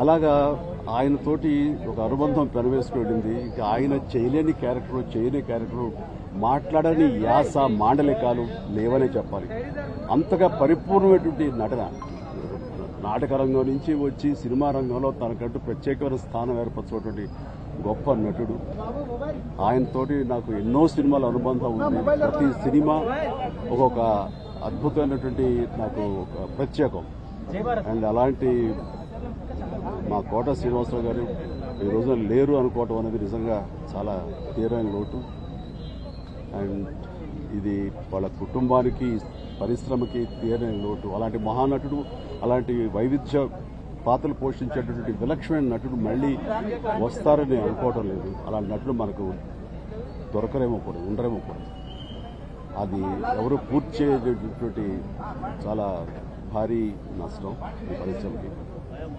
అలాగా ఆయనతోటి ఒక అనుబంధం పెనవేసుకువెళ్ళింది. ఇక ఆయన చేయలేని క్యారెక్టర్, చేయని క్యారెక్టర్, మాట్లాడని యాస, మాండలికాలు లేవనే చెప్పాలి. అంతగా పరిపూర్ణమైనటువంటి నటన. నాటక రంగం నుంచి వచ్చి సినిమా రంగంలో తనకంటూ ప్రత్యేకమైన స్థానం ఏర్పరచుకున్నటువంటి గొప్ప నటుడు. ఆయనతోటి నాకు ఎన్నో సినిమాల అనుబంధం ఉంది. ప్రతి సినిమా ఒక్కొక్క అద్భుతమైనటువంటి నాకు ఒక ప్రత్యేకం. అండ్ అలాంటి మా కోట శ్రీనివాసరావు గారు ఈ రోజున లేరు అనుకోవటం అనేది నిజంగా చాలా తీరని లోటు. అండ్ ఇది వాళ్ళ కుటుంబానికి, పరిశ్రమకి తీరని లోటు. అలాంటి మహానటుడు, అలాంటి వైవిధ్య పాత్రలు పోషించేటటువంటి విలక్షణమైన నటుడు మళ్ళీ వస్తారని అనుకోవటం లేదు. అలాంటి నటుడు మనకు దొరకరేమో కూడా, ఉండరేమో కూడా. అది ఎవరు పూర్తి చేయటువంటి చాలా భారీ నష్టం ఈ పరిశ్రమకి.